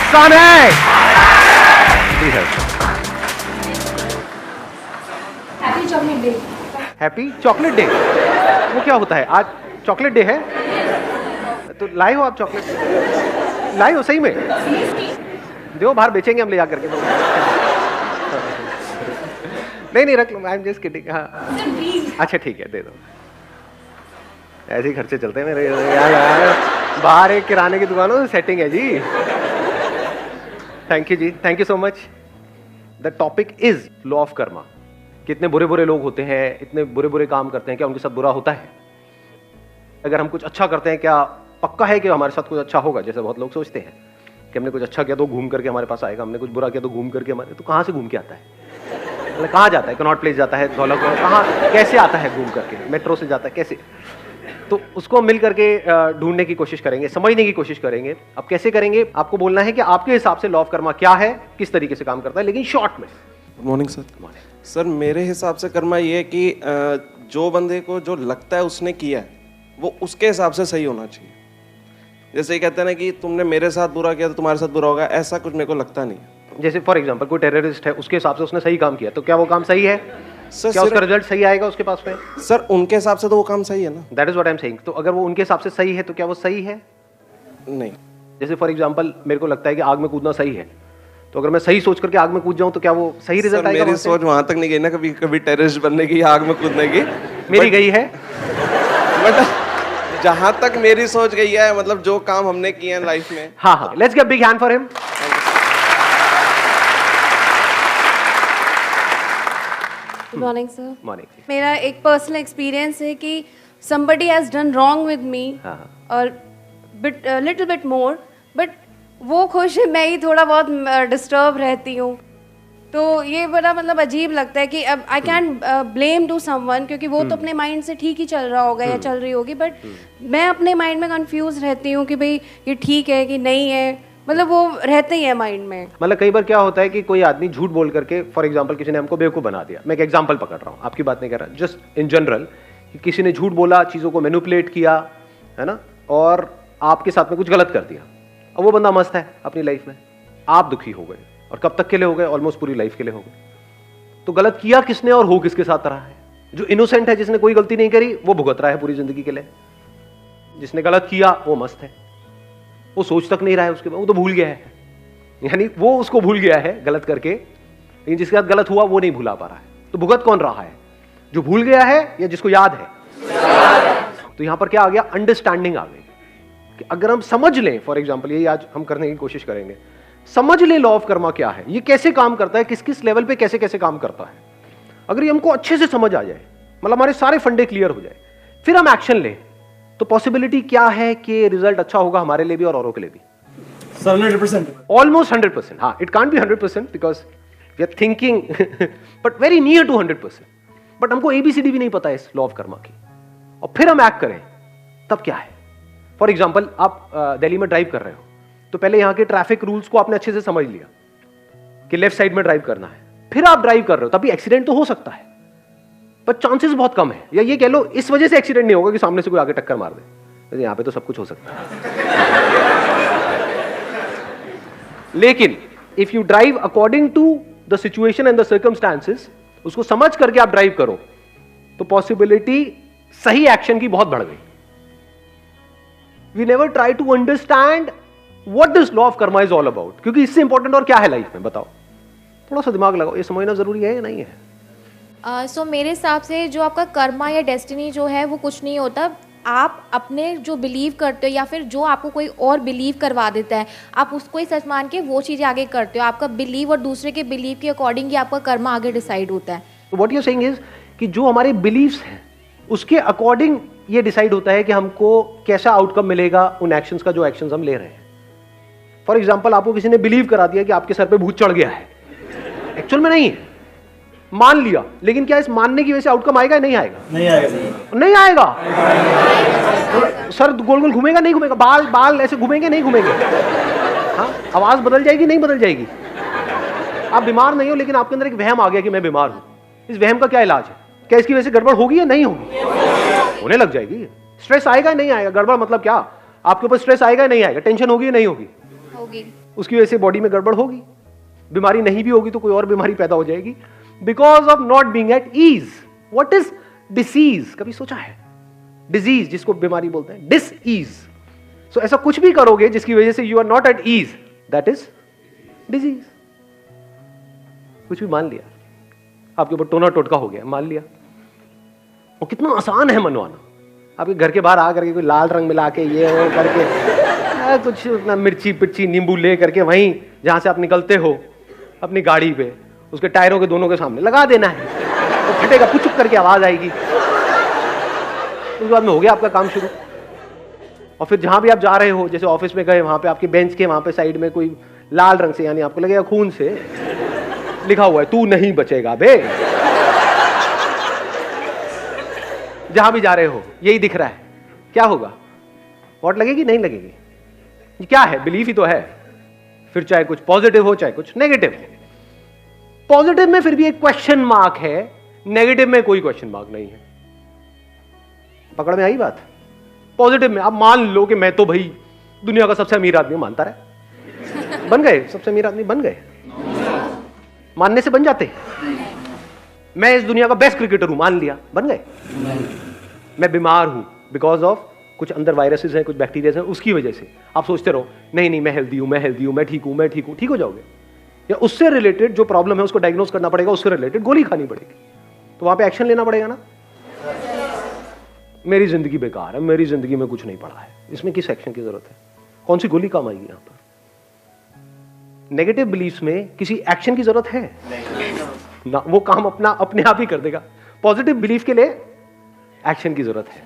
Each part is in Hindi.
सन है। Happy chocolate day. Happy chocolate day, वो क्या होता है? आज चॉकलेट डे है तो लाए हो आप चॉकलेट? लाए हो सही में? दो बाहर बेचेंगे हम ले जा करके। नहीं रख लो, आई एम जस्ट किडिंग। हाँ अच्छा ठीक है, दे दो। ऐसे ही खर्चे चलते हैं मेरे यार। बाहर एक किराने की दुकानों से सेटिंग है जी। थैंक यू जी, thank you so much. The topic is law of karma. कितने बुरे बुरे लोग होते हैं, इतने बुरे बुरे काम करते हैं, क्या उनके साथ बुरा होता है? अगर हम कुछ अच्छा करते हैं, क्या पक्का है कि हमारे साथ कुछ अच्छा होगा? जैसे बहुत लोग सोचते हैं कि हमने कुछ अच्छा किया तो घूम करके हमारे पास आएगा, हमने कुछ बुरा किया तो घूम करके हमारे, तो कहाँ से घूम के आता है? मतलब कहाँ जाता है? कनॉट प्लेस जाता है, धौला कहाँ कैसे आता है घूम करके? मेट्रो से जाता है कैसे? तो उसको मिल करके ढूंढने की कोशिश करेंगे, समझने की कोशिश करेंगे। अब कैसे करेंगे? आपको बोलना है कि आपके हिसाब से लॉ ऑफ कर्मा क्या है, किस तरीके से काम करता है, लेकिन शॉर्ट में। Good morning sir. सर मेरे हिसाब से कर्मा ये है कि जो बंदे को जो लगता है उसने किया है वो उसके हिसाब से सही होना चाहिए। जैसे ये कहते हैं ना कि तुमने मेरे साथ बुरा किया तो तुम्हारे साथ बुरा होगा, ऐसा कुछ मेरे को लगता नहीं है। जैसे फॉर एग्जांपल कोई टेररिस्ट है, उसके हिसाब से उसने सही काम किया, तो क्या वो काम सही है? सर क्या उसका रिजल्ट सही आएगा उसके पास में? सर उनके हिसाब से तो वो काम सही है ना। That is what I am saying. तो अगर वो उनके हिसाब से सही है तो क्या वो सही है? नहीं। जैसे फॉर एग्जांपल मेरे को लगता है कि आग में कूदना सही है, तो अगर मैं सही सोच करके आग में कूद जाऊं तो क्या वो सही रिजल्ट आएगा? मेरी सोच वहां तक नहीं गई ना कभी कभी टेररिस्ट बनने की, आग में कूदने की। मेरी गई है। बट जहां तक मेरी सोच गई है, मतलब जो काम हमने किए हैं लाइफ में। हाँ, let's give big hand for him. Good morning sir. Morning. मेरा एक पर्सनल एक्सपीरियंस है कि somebody has done wrong with me और लिटिल बिट मोर, बट वो खुश है, मैं ही थोड़ा बहुत डिस्टर्ब रहती हूँ। तो ये बड़ा मतलब अजीब लगता है कि अब I can blame to someone, क्योंकि वो तो अपने माइंड से ठीक ही चल रहा होगा या चल रही होगी, बट मैं अपने माइंड में कंफ्यूज रहती हूँ कि भाई ये ठीक है कि नहीं है, मतलब वो रहते ही है माइंड में। मतलब कई बार क्या होता है कि कोई आदमी झूठ बोल करके, फॉर एग्जांपल किसी ने हमको बेवकूफ बना दिया। मैं एक एग्जांपल पकड़ रहा हूँ, आपकी बात नहीं कर रहा, जस्ट इन जनरल, कि किसी ने झूठ बोला, चीज़ों को मैनिपुलेट किया, है ना, और आपके साथ में कुछ गलत कर दिया। अब वो बंदा मस्त है अपनी लाइफ में, आप दुखी हो गए, और कब तक के लिए हो गए? ऑलमोस्ट पूरी लाइफ के लिए हो गए। तो गलत किया किसने और हो किसके साथ रहा है? जो इनोसेंट है, जिसने कोई गलती नहीं करी, वो भुगत रहा है पूरी जिंदगी के लिए। जिसने गलत किया वो मस्त है, वो सोच तक नहीं रहा है उसके बाद, वो तो भूल गया है, यानी वो उसको भूल गया है गलत करके, लेकिन जिसके साथ गलत हुआ वो नहीं भुला पा रहा है। तो भुगत कौन रहा है? जो भूल गया है या जिसको याद है? तो यहां पर क्या आ गया? अंडरस्टैंडिंग आ गई कि अगर हम समझ लें, फॉर एग्जांपल यही आज हम करने की कोशिश करेंगे, समझ लें लॉ ऑफ कर्मा क्या है, ये कैसे काम करता है, किस किस लेवल पे कैसे कैसे काम करता है। अगर ये हमको अच्छे से समझ आ जाए, मतलब हमारे सारे फंडे क्लियर हो जाए, फिर हम एक्शन लें, तो पॉसिबिलिटी क्या है कि रिजल्ट अच्छा होगा हमारे लिए भी और औरों के लिए भी? 100%, ऑलमोस्ट 100%। हाँ, it can't be 100% because we are thinking but very near to 100%। But हमको ABCD भी नहीं पता है इस लॉ ऑफ कर्मा की, और फिर हम एक्ट करें, तब क्या है? फॉर एग्जाम्पल आप दिल्ली में ड्राइव कर रहे हो, तो पहले यहाँ के ट्रैफिक रूल्स को आपने अच्छे से समझ लिया कि लेफ्ट साइड में ड्राइव करना है, फिर आप ड्राइव कर रहे हो, तभी एक्सीडेंट तो हो सकता है, पर चांसेस बहुत कम है। या ये कह लो इस वजह से एक्सीडेंट नहीं होगा कि सामने से कोई आगे टक्कर मार दे, यहां पे तो सब कुछ हो सकता है। लेकिन if you drive according to the situation and the circumstances, उसको समझ करके आप ड्राइव करो, तो पॉसिबिलिटी सही एक्शन की बहुत बढ़ गई। We never try to understand what this law of karma is all about, क्योंकि इससे इंपॉर्टेंट और क्या है लाइफ में? बताओ, थोड़ा सा दिमाग लगाओ, ये समझना जरूरी है या नहीं है? सो मेरे हिसाब से जो आपका कर्मा या डेस्टिनी जो है वो कुछ नहीं होता। आप अपने जो बिलीव करते हो या फिर जो आपको कोई और बिलीव करवा देता है, आप उसको ही सच मान के वो चीज़ें आगे करते हो। आपका बिलीव और दूसरे के बिलीव के अकॉर्डिंग ही आपका कर्मा आगे डिसाइड होता है। तो what you are saying is कि जो हमारे बिलीव्स हैं उसके अकॉर्डिंग ये डिसाइड होता है कि हमको कैसा आउटकम मिलेगा उन एक्शंस का, जो एक्शंस हम ले रहे हैं। फॉर एग्जाम्पल आपको किसी ने बिलीव करा दिया कि आपके सर पे भूत चढ़ गया है, एक्चुअल में नहीं है, मान लिया, लेकिन क्या इस मानने की वजह से आउटकम आएगा? नहीं आएगा। नहीं आएगा। नहीं आएगा। सर गोल गोल घूमेगा? नहीं घूमेगा। बाल बाल ऐसे घूमेंगे? नहीं घूमेंगे। हाँ, आवाज बदल जाएगी? नहीं बदल जाएगी। आप बीमार नहीं हो, लेकिन आपके अंदर एक वहम आ गया कि मैं बीमार हूं। इस वहम का क्या इलाज है? क्या इसकी वजह से गड़बड़ होगी या नहीं होगी? होने लग जाएगी। स्ट्रेस आएगा नहीं आएगा? गड़बड़ मतलब क्या? आपके ऊपर स्ट्रेस आएगा नहीं आएगा? टेंशन होगी या नहीं होगी? होगी। उसकी वजह से बॉडी में गड़बड़ होगी, बीमारी नहीं भी होगी तो कोई और बीमारी पैदा हो जाएगी, because of not being at ease. What is disease? कभी सोचा है? डिजीज जिसको बीमारी बोलते हैं, डिस ईज। सो ऐसा कुछ भी करोगे जिसकी वजह से you are not at ease, that is disease. कुछ भी मान लिया, आपके ऊपर टोना टोटका हो गया, मान लिया। और कितना आसान है मनवाना। आपके घर के बाहर आकर के कोई लाल रंग मिला के ये वो करके कुछ अपना मिर्ची पिर्ची नींबू ले करके वहीं जहां से आप निकलते हो अपनी गाड़ी पे, उसके टायरों के दोनों के सामने लगा देना है, तो फटेगा, पुचुक करके आवाज आएगी, उसके बाद में हो गया आपका काम शुरू। और फिर जहां भी आप जा रहे हो, जैसे ऑफिस में गए, वहां पे आपके बेंच के वहां पे साइड में कोई लाल रंग से, यानी आपको लगेगा खून से लिखा हुआ है, तू नहीं बचेगा बे। जहां भी जा रहे हो यही दिख रहा है, क्या होगा? वोट लगेगी? नहीं लगेगी। ये क्या है? बिलीफ ही तो है। फिर चाहे कुछ पॉजिटिव हो चाहे कुछ नेगेटिव हो। पॉजिटिव में फिर भी एक क्वेश्चन मार्क है, नेगेटिव में कोई क्वेश्चन मार्क नहीं है। पकड़ में आई बात? पॉजिटिव में आप मान लो कि मैं तो भाई दुनिया का सबसे अमीर आदमी हूं, मानता रहे, बन गए सबसे अमीर आदमी, बन गए। मानने से बन जाते। मैं इस दुनिया का बेस्ट क्रिकेटर हूं, मान लिया, बन गए। मैं बीमार हूं बिकॉज ऑफ कुछ अंदर वायरसेस हैं, कुछ बैक्टीरिया हैं, उसकी वजह से आप सोचते रहो नहीं नहीं मैं हेल्दी हूं, मैं हेल्दी हूं, मैं ठीक हूं, मैं ठीक हूं, ठीक हो जाओगे। या उससे रिलेटेड जो प्रॉब्लम है उसको डायग्नोस करना पड़ेगा, उससे रिलेटेड गोली खानी पड़ेगी, तो वहां पे एक्शन लेना पड़ेगा ना। मेरी जिंदगी बेकार है, मेरी जिंदगी में कुछ नहीं पड़ा है, इसमें किस एक्शन की जरूरत है? कौन सी गोली काम आएगी यहां पर? नेगेटिव बिलीफ्स में किसी एक्शन की जरूरत है ना, वो काम अपना अपने आप ही कर देगा। पॉजिटिव बिलीफ के लिए एक्शन की जरूरत है।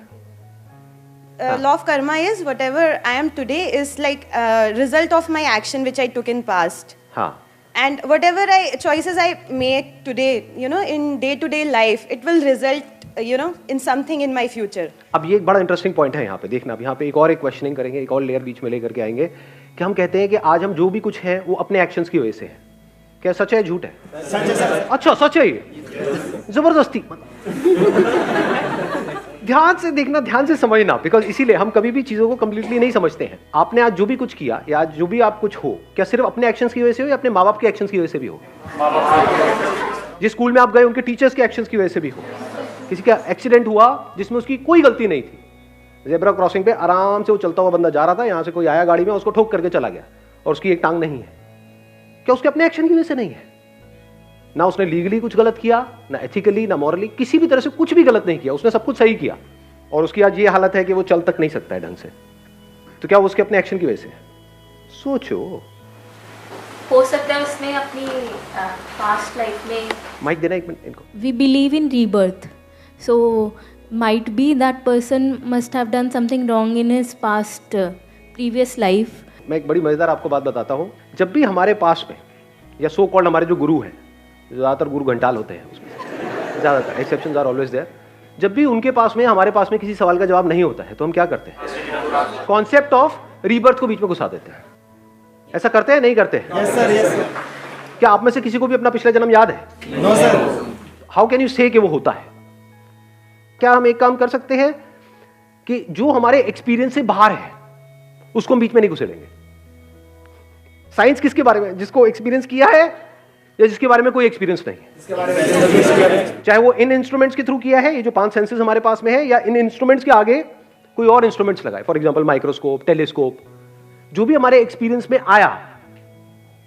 Law of karma is whatever I am today is like a result of my action which I took in past. हाँ, And whatever choices I make today, you know, in day-to-day life, it will result, you know, in something in my future. अब ये एक बड़ा इंटरेस्टिंग पॉइंट है यहाँ पे, देखना। अब यहाँ पे एक क्वेश्चनिंग करेंगे, एक और लेयर बीच में लेकर के आएंगे कि हम कहते हैं कि आज हम जो भी कुछ है वो अपने एक्शंस की वजह से है। क्या सच है झूठ है? सच है सर। अच्छा सच है ये, जबरदस्ती। ध्यान से देखना, ध्यान से समझना, बिकॉज इसीलिए हम कभी भी चीजों को कंप्लीटली नहीं समझते हैं। आपने आज जो भी कुछ किया या आज जो भी आप कुछ हो, क्या सिर्फ अपने एक्शंस की वजह से हो या अपने माँ बाप के एक्शंस की वजह से भी हो? जिस स्कूल में आप गए उनके टीचर्स के एक्शंस की वजह से भी हो। किसी का एक्सीडेंट हुआ जिसमें उसकी कोई गलती नहीं थी, ज़ेब्रा क्रॉसिंग पे आराम से वो चलता हुआ बंदा जा रहा था, यहां से कोई आया गाड़ी में, उसको ठोक करके चला गया और उसकी एक टांग नहीं है, क्या उसके अपने एक्शन की वजह से नहीं है? ना उसने लीगली कुछ गलत किया, ना एथिकली, ना मॉरली, किसी भी तरह से कुछ भी गलत नहीं किया, उसने सब कुछ सही किया और उसकी आज ये हालत है कि वो चल तक नहीं सकता है ढंग से। तो क्या वो उसके अपने एक्शन की वजह से? सोचो। हो सकता है उसने अपनी पास्ट लाइफ में, माइक देना एक मिनट इनको। We believe in rebirth, so might be that person must have done something wrong in his past previous life. मैं एक बड़ी मजेदार आपको बात बताता हूं। जब भी हमारे पास में या सो कॉल्ड हमारे जो गुरु हैं, ज्यादातर गुरु घंटाल होते हैं, उसमें ज्यादातर एक्सेप्शंस आर ऑलवेज देयर, जब भी उनके पास में हमारे पास में किसी सवाल का जवाब नहीं होता है तो हम क्या करते हैं? कॉन्सेप्ट ऑफ रीबर्थ को बीच में घुसा देते हैं। ऐसा करते हैं नहीं करते हैं? Yes sir, yes sir. क्या आप में से किसी को भी अपना पिछला जन्म याद है? No sir. How can you say कि वो होता है? क्या हम एक काम कर सकते हैं कि जो हमारे एक्सपीरियंस से बाहर है उसको हम बीच में नहीं घुसेड़ेंगे? साइंस किसके बारे में? जिसको एक्सपीरियंस किया है या जिसके बारे में कोई एक्सपीरियंस नहीं है? चाहे वो इन इंस्ट्रूमेंट्स के थ्रू किया है, ये जो 5 सेंसेस हमारे पास में है, या इन इंस्ट्रूमेंट्स के आगे कोई और इंस्ट्रूमेंट्स लगाए, फॉर एग्जांपल माइक्रोस्कोप, टेलीस्कोप, जो भी हमारे एक्सपीरियंस में आया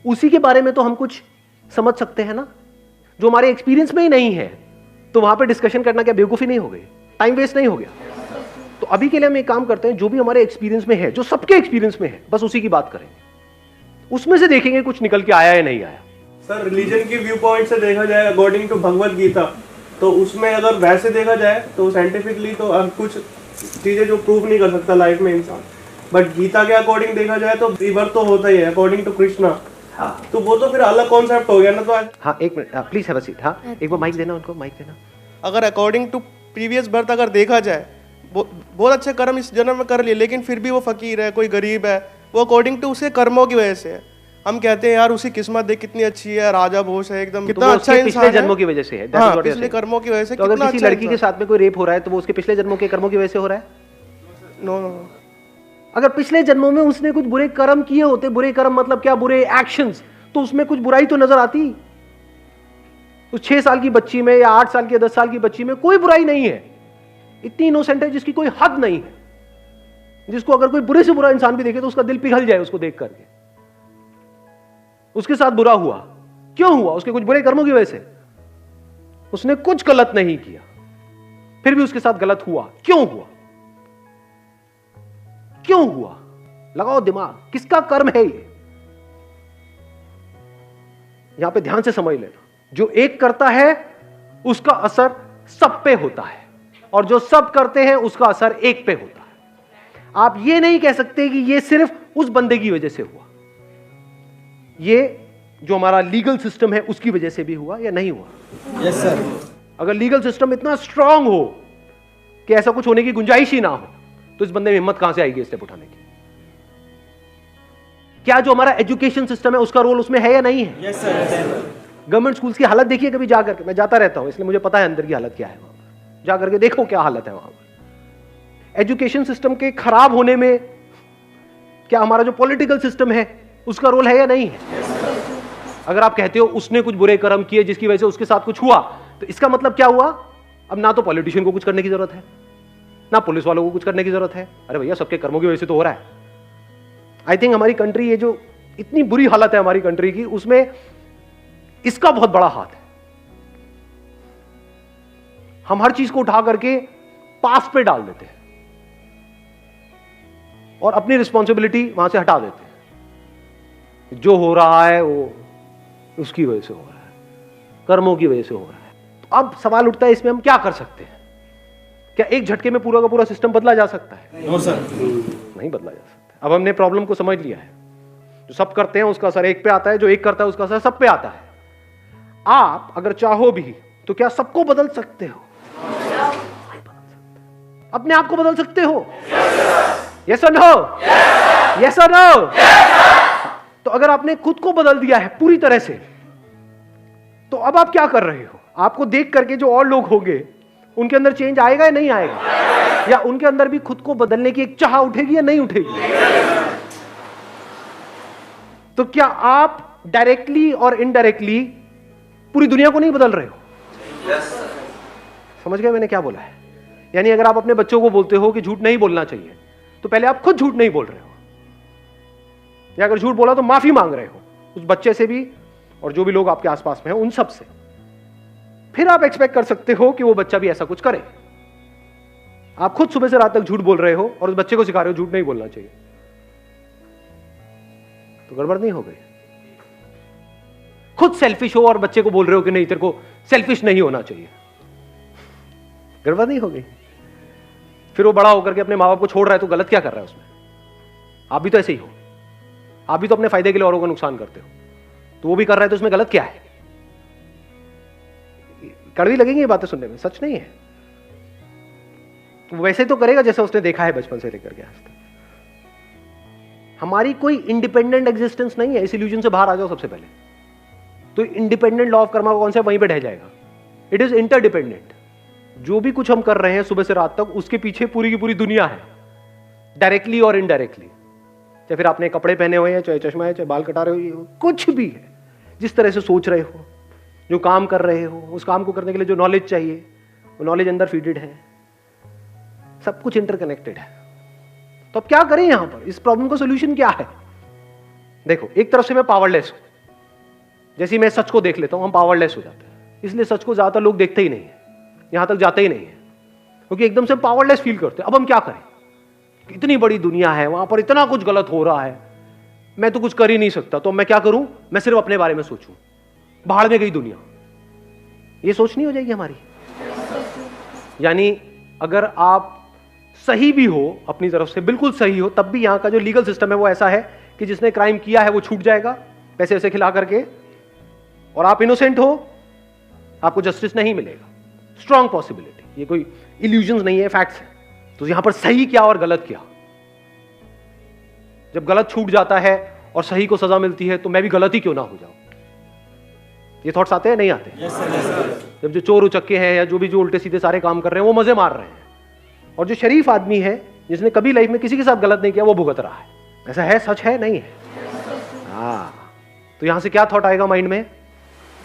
उसी के बारे में तो हम कुछ समझ सकते हैं ना। जो हमारे एक्सपीरियंस में ही नहीं है तो वहां पे डिस्कशन करना क्या बेवकूफी नहीं हो गई? टाइम वेस्ट नहीं हो गया? तो अभी के लिए हम एक काम करते हैं, जो भी हमारे एक्सपीरियंस में है, जो सबके एक्सपीरियंस में है, बस उसी की बात करेंगे, उसमें से देखेंगे कुछ निकल के आया या नहीं आया। सर रिलीजन की व्यू पॉइंट से देखा जाए, अकॉर्डिंग टू भगवत गीता, तो उसमें अगर वैसे देखा जाए तो साइंटिफिकली तो कुछ चीजें जो प्रूव नहीं कर सकता लाइफ में इंसान, बट गीता के अकॉर्डिंग देखा जाए तो रिबर्थ तो होता ही है अकॉर्डिंग टू कृष्णा। हाँ, तो वो तो फिर अलग कॉन्सेप्ट हो गया ना। तो आज हाँ एक minute please have a seat. हाँ एक बार माइक देना उनको, माइक देना। अगर अकॉर्डिंग टू प्रीवियस बर्थ अगर देखा जाए, बहुत अच्छे कर्म इस जन्म में कर लिए, लेकिन फिर भी वो फकीर है, कोई गरीब है, वो अकॉर्डिंग टू उसके कर्मों की वजह से है। हम कहते हैं यार उसकी किस्मत देख कितनी अच्छी है, राजा भोज है एकदम, कितना अच्छा इंसान है, पिछले जन्मों की वजह से है। हाँ, पिछले कर्मों की वजह से। तो अगर किसी लड़की के साथ में कोई रेप हो रहा है तो वो उसके पिछले जन्मों के कर्मों की वजह से हो रहा है? नो, अगर पिछले जन्मों में उसने कुछ बुरे कर्म किए होते, बुरे कर्म मतलब क्या, बुरे एक्शंस, तो उसमें कुछ बुराई तो नजर आती। उस 6 साल की बच्ची में या 8 साल की 10 साल की बच्ची में कोई बुराई नहीं है, इतनी इनोसेंट है जिसकी कोई हद नहीं है, जिसको अगर कोई बुरे से बुरा इंसान भी देखे तो उसका दिल पिघल जाए उसको देख करके। उसके साथ बुरा हुआ, क्यों हुआ? उसके कुछ बुरे कर्मों की वजह से। उसने कुछ गलत नहीं किया, फिर भी उसके साथ गलत हुआ, क्यों हुआ? क्यों हुआ? लगाओ दिमाग, किसका कर्म है ये? यहां पे ध्यान से समझ लेना, जो एक करता है उसका असर सब पे होता है, और जो सब करते हैं उसका असर एक पे होता है। आप ये नहीं कह सकते कि ये सिर्फ उस बंदे की वजह से हुआ, ये जो हमारा लीगल सिस्टम है उसकी वजह से भी हुआ या नहीं हुआ। Yes sir. अगर लीगल सिस्टम इतना स्ट्रांग हो कि ऐसा कुछ होने की गुंजाइश ही ना हो, तो इस बंदे में हिम्मत कहां से आएगी स्टेप उठाने की? क्या जो हमारा एजुकेशन सिस्टम है उसका रोल उसमें है या नहीं है? Yes sir. गवर्नमेंट स्कूल्स की हालत देखिए कभी जा करके, मैं जाता रहता हूं इसलिए मुझे पता है अंदर की हालत क्या है। वहां पर जा करके देखो क्या हालत है वहां पर। एजुकेशन सिस्टम के खराब होने में क्या हमारा जो पॉलिटिकल सिस्टम है उसका रोल है या नहीं है? अगर आप कहते हो उसने कुछ बुरे कर्म किए जिसकी वजह से उसके साथ कुछ हुआ, तो इसका मतलब क्या हुआ? अब ना तो पॉलिटिशियन को कुछ करने की जरूरत है, ना पुलिस वालों को कुछ करने की जरूरत है। अरे भैया सबके कर्मों की वजह से तो हो रहा है। आई थिंक हमारी कंट्री, ये जो इतनी बुरी हालत है हमारी कंट्री की, उसमें इसका बहुत बड़ा हाथ है। हम हर चीज को उठा करके पास पे डाल देते हैं और अपनी रिस्पॉन्सिबिलिटी वहां से हटा देते हैं। जो हो रहा है वो उसकी वजह से हो रहा है, कर्मों की वजह से हो रहा है। तो अब सवाल उठता है इसमें हम क्या कर सकते हैं? क्या एक झटके में पूरा का पूरा सिस्टम बदला जा सकता है? No sir. नहीं बदला जा सकता। अब हमने प्रॉब्लम को समझ लिया है, जो सब करते हैं उसका असर एक पे आता है, जो एक करता है उसका असर सब पे आता है। आप अगर चाहो भी तो क्या सबको बदल सकते हो? अपने आप को बदल सकते हो? यस और नो? यस और नो? तो अगर आपने खुद को बदल दिया है पूरी तरह से, तो अब आप क्या कर रहे हो? आपको देख करके जो और लोग होंगे उनके अंदर चेंज आएगा या नहीं आएगा? या उनके अंदर भी खुद को बदलने की एक चाह उठेगी या नहीं उठेगी? तो क्या आप डायरेक्टली और इनडायरेक्टली पूरी दुनिया को नहीं बदल रहे हो? समझ गए मैंने क्या बोला है? यानी अगर आप अपने बच्चों को बोलते हो कि झूठ नहीं बोलना चाहिए, तो पहले आप खुद झूठ नहीं बोल रहे हो, या अगर झूठ बोला तो माफी मांग रहे हो उस बच्चे से भी और जो भी लोग आपके आसपास में हैं उन सब से। फिर आप एक्सपेक्ट कर सकते हो कि वो बच्चा भी ऐसा कुछ करे। आप खुद सुबह से रात तक झूठ बोल रहे हो और उस बच्चे को सिखा रहे हो झूठ नहीं बोलना चाहिए, तो गड़बड़ नहीं हो गई? खुद सेल्फिश हो और बच्चे को बोल रहे हो कि नहीं तेरे को सेल्फिश नहीं होना चाहिए, गड़बड़ नहीं हो गई? फिर वो बड़ा होकर के अपने माँ बाप को छोड़ रहा है, तो गलत क्या कर रहा है उसमें? आप भी तो ऐसे ही हो, आप भी तो अपने फायदे के लिए औरों का नुकसान करते हो, तो वो भी कर रहा है, तो उसमें गलत क्या है? कड़वी लगेंगी ये बातें सुनने में, सच नहीं है। वैसे तो करेगा जैसा उसने देखा है बचपन से लेकर के आज तक। हमारी कोई इंडिपेंडेंट एग्जिस्टेंस नहीं है, इस इल्यूजन से बाहर आ जाओ सबसे पहले। तो इंडिपेंडेंट लॉ ऑफ कर्मा कौन सा वहीं पे ढह जाएगा? It is interdependent. जो भी कुछ हम कर रहे हैं सुबह से रात तक, उसके पीछे पूरी की पूरी दुनिया है, डायरेक्टली और इनडायरेक्टली। चाहे फिर आपने कपड़े पहने हुए हैं, चाहे चश्मा है, चाहे बाल कटा रहे हो, कुछ भी है, जिस तरह से सोच रहे हो, जो काम कर रहे हो, उस काम को करने के लिए जो नॉलेज चाहिए वो नॉलेज अंदर फीडेड है, सब कुछ इंटरकनेक्टेड है। तो अब क्या करें यहां पर? इस प्रॉब्लम का सोल्यूशन क्या है? देखो, एक तरफ से मैं पावरलेस हूं, जैसे मैं सच को देख लेता हूं हम पावरलेस हो जाते हैं, इसलिए सच को ज्यादातर लोग देखते ही नहीं है, यहां तक जाते ही नहीं है, क्योंकि एकदम से पावरलेस फील करते हैं। अब हम क्या करें? इतनी बड़ी दुनिया है, वहां पर इतना कुछ गलत हो रहा है, मैं तो कुछ कर ही नहीं सकता, तो मैं क्या करूं? मैं सिर्फ अपने बारे में सोचूं, बाहर में गई दुनिया। ये सोच नहीं हो जाएगी हमारी? यानी अगर आप सही भी हो अपनी तरफ से, बिल्कुल सही हो, तब भी यहां का जो लीगल सिस्टम है वो ऐसा है कि जिसने क्राइम किया है वो छूट जाएगा पैसे वैसे खिला करके, और आप इनोसेंट हो, आपको जस्टिस नहीं मिलेगा। स्ट्रॉन्ग पॉसिबिलिटी, ये कोई इल्यूजन नहीं है, फैक्ट्स है। तो यहां पर सही क्या और गलत क्या? जब गलत छूट जाता है और सही को सजा मिलती है, तो मैं भी गलत ही क्यों ना हो जाऊं? ये थॉट्स आते हैं नहीं आते? yes, जब जो चोर उचक्के हैं या जो भी जो उल्टे सीधे सारे काम कर रहे हैं वो मजे मार रहे हैं, और जो शरीफ आदमी है जिसने कभी लाइफ में किसी के साथ गलत नहीं किया वो भुगत रहा है। ऐसा है, सच है, नहीं है? हाँ, तो यहां से क्या थॉट आएगा माइंड में?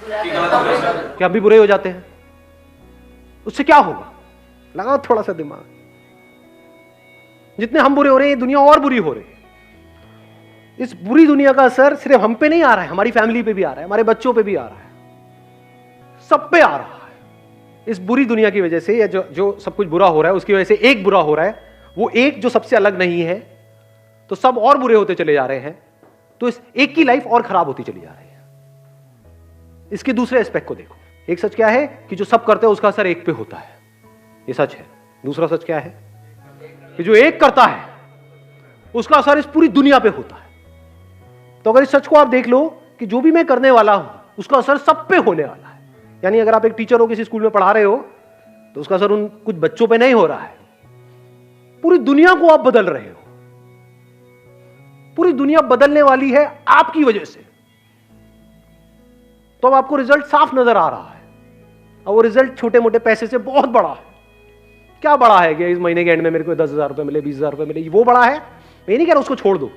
कि हम भी बुरे हो जाते हैं। उससे क्या होगा? लगाओ थोड़ा सा दिमाग। जितने हम बुरे हो रहे हैं, ये दुनिया और बुरी हो रही है। इस बुरी दुनिया का असर सिर्फ हम पे नहीं आ रहा है, हमारी फैमिली पे भी आ रहा है, हमारे बच्चों पे भी आ रहा है, सब पे आ रहा है। इस बुरी दुनिया की वजह से, या जो सब कुछ बुरा हो रहा है उसकी वजह से एक बुरा हो रहा है, वो एक जो सबसे अलग नहीं है, तो सब और बुरे होते चले जा रहे हैं, तो इस एक की लाइफ और खराब होती चली जा रही है। इसके दूसरे एस्पेक्ट को देखो। एक सच क्या है कि जो सब करते हैं उसका असर एक पे होता है, ये सच है। दूसरा सच क्या है कि जो एक करता है उसका असर इस पूरी दुनिया पे होता है। तो अगर इस सच को आप देख लो कि जो भी मैं करने वाला हूं उसका असर सब पे होने वाला है। यानी अगर आप एक टीचर हो, किसी स्कूल में पढ़ा रहे हो, तो उसका असर उन कुछ बच्चों पे नहीं हो रहा है, पूरी दुनिया को आप बदल रहे हो। पूरी दुनिया बदलने वाली है आपकी वजह से। तो अब आपको रिजल्ट साफ नजर आ रहा है, और वो रिजल्ट छोटे मोटे पैसे से बहुत बड़ा है। क्या बड़ा है कि इस महीने के एंड में मेरे को 10,000 रुपए मिले, 20,000 रुपए मिले, वो बड़ा है? मैं नहीं कह रहा उसको छोड़ दो।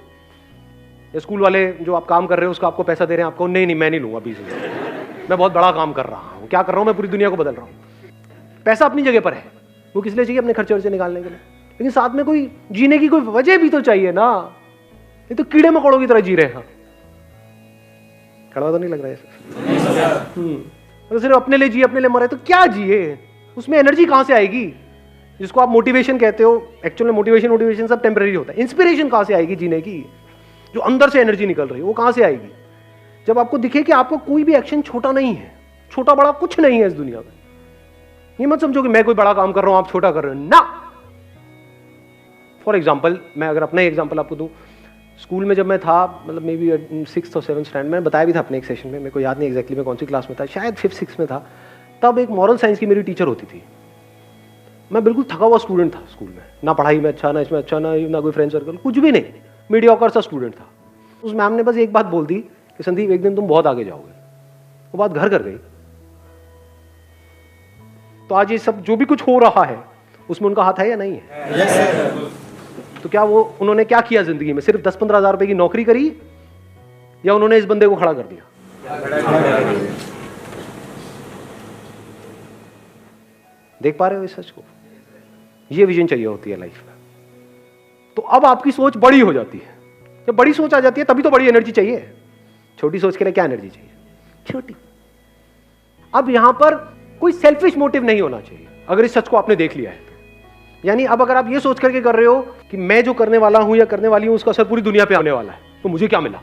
ये स्कूल वाले जो आप काम कर रहे हो उसका आपको पैसा दे रहे हैं, आपको नहीं मैं नहीं लूंगा 20,000, मैं बहुत बड़ा काम कर रहा हूं। क्या कर रहा हूं मैं? पूरी दुनिया को बदल रहा हूं। पैसा अपनी जगह पर है, वो किस लिए चाहिए? अपने खर्चे वर्चे निकालने के लिए। लेकिन साथ में कोई जीने की कोई वजह भी तो चाहिए ना। ये तो कीड़े मकोड़ों की तरह जी रहे हैं। कड़वा तो नहीं लग रहा है? तो सिर्फ अपने लिए जिए, अपने लिए मरे, तो क्या जिए? उसमें एनर्जी कहां से आएगी? जिसको आप मोटिवेशन कहते हो, एक्चुअली मोटिवेशन सब टेम्परेरी होता है। इंस्पिरेशन कहां से आएगी जीने की? जो अंदर से एनर्जी निकल रही है वो कहां से आएगी? जब आपको दिखे कि आपका कोई भी एक्शन छोटा नहीं है, छोटा बड़ा कुछ नहीं है इस दुनिया में। ये मत समझो कि मैं कोई बड़ा काम कर रहा हूं आप छोटा कर रहे हो ना। फॉर एग्जाम्पल, मैं अगर अपना एग्जाम्पल आपको दूं, स्कूल में जब मैं था, मतलब मे बी 6th और 7th स्टैंडर्ड, मैंने बताया भी था अपने एक सेशन में, मेरे को याद नहीं एग्जैक्टली मैं कौन सी क्लास में था, शायद 5th 6th में था। तब एक मॉरल साइंस की मेरी टीचर होती थी। मैं बिल्कुल थका हुआ स्टूडेंट था स्कूल में, ना पढ़ाई में अच्छा, ना इसमें अच्छा, ना कोई फ्रेंड सर्कल, कुछ भी नहीं, मीडियोकर सा स्टूडेंट था। उस मैम ने बस एक बात बोल दी कि संदीप एक दिन तुम बहुत आगे जाओगे। वो बात घर कर गई। तो आज ये सब जो भी कुछ हो रहा है उसमें उनका हाथ है या नहीं है? तो क्या वो उन्होंने क्या किया जिंदगी में? सिर्फ 10-15 हज़ार रुपए की नौकरी करी, या उन्होंने इस बंदे को खड़ा कर दिया? देख पा रहे हो इस सच को? ये विजन चाहिए होती है लाइफ में। तो अब आपकी सोच बड़ी हो जाती है। जब बड़ी सोच आ जाती है तभी तो बड़ी एनर्जी चाहिए। छोटी सोच के लिए क्या एनर्जी चाहिए? छोटी। अब यहां पर कोई सेल्फिश मोटिव नहीं होना चाहिए अगर इस सच को आपने देख लिया है। यानी अब अगर आप ये सोच करके कर रहे हो कि मैं जो करने वाला हूं या करने वाली हूं उसका असर पूरी दुनिया पे आने वाला है, तो मुझे क्या मिला?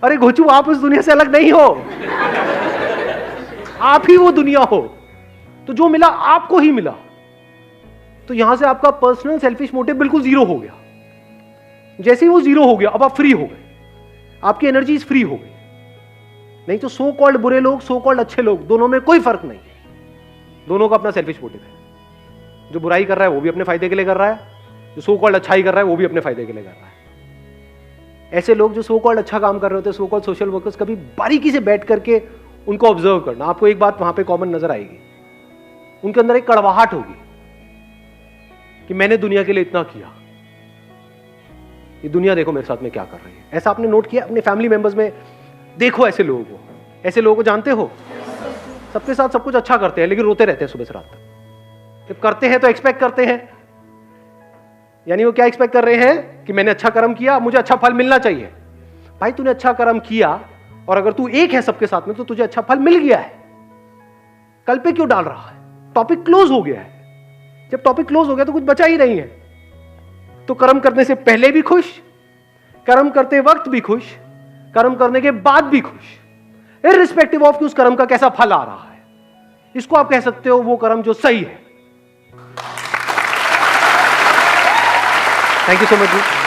अरे घोचू, आप उस दुनिया से अलग नहीं हो, आप ही वो दुनिया हो। तो जो मिला आपको ही मिला। तो यहां से आपका पर्सनल सेल्फिश मोटिव बिल्कुल जीरो हो गया। जैसे ही वो जीरो हो गया, अब आप फ्री हो गए, आपकी एनर्जीज फ्री हो गई। नहीं तो सो कॉल्ड बुरे लोग, सो कॉल्ड अच्छे लोग, दोनों में कोई फर्क नहीं है। दोनों का अपना सेल्फिश मोटिव है। जो बुराई कर रहा है वो भी अपने फायदे के लिए कर रहा है, जो सो कॉल्ड अच्छाई कर रहा है वो भी अपने फायदे के लिए कर रहा है। ऐसे लोग जो सो कॉल्ड अच्छा काम कर रहे होते हैं, सो कॉल्ड सोशल वर्कर्स, कभी बारीकी से बैठ करके उनको ऑब्जर्व करना, आपको एक बात वहां पे कॉमन नजर आएगी। उनके अंदर एक कड़वाहट होगी कि मैंने दुनिया के लिए इतना किया, ये दुनिया देखो मेरे साथ में क्या कर रही है। ऐसा आपने नोट किया अपने फैमिली मेंबर्स में? देखो ऐसे लोगों को, ऐसे लोगों को जानते हो? सबके साथ सब कुछ अच्छा करते हैं लेकिन रोते रहते हैं सुबह से रात तक। जब करते हैं तो एक्सपेक्ट करते हैं, यानी वो क्या एक्सपेक्ट कर रहे हैं कि मैंने अच्छा कर्म किया, मुझे अच्छा फल मिलना चाहिए। भाई तूने अच्छा कर्म किया और अगर तू एक है सबके साथ में तो तुझे अच्छा फल मिल गया है। कल पे क्यों डाल रहा है? टॉपिक क्लोज हो गया है। जब टॉपिक क्लोज हो गया तो कुछ बचा ही नहीं है। तो कर्म करने से पहले भी खुश, कर्म करते वक्त भी खुश, कर्म करने के बाद भी खुश, इररिस्पेक्टिव ऑफ कि उस कर्म का कैसा फल आ रहा है। इसको आप कह सकते हो वो कर्म जो सही है। Thank you so much ji.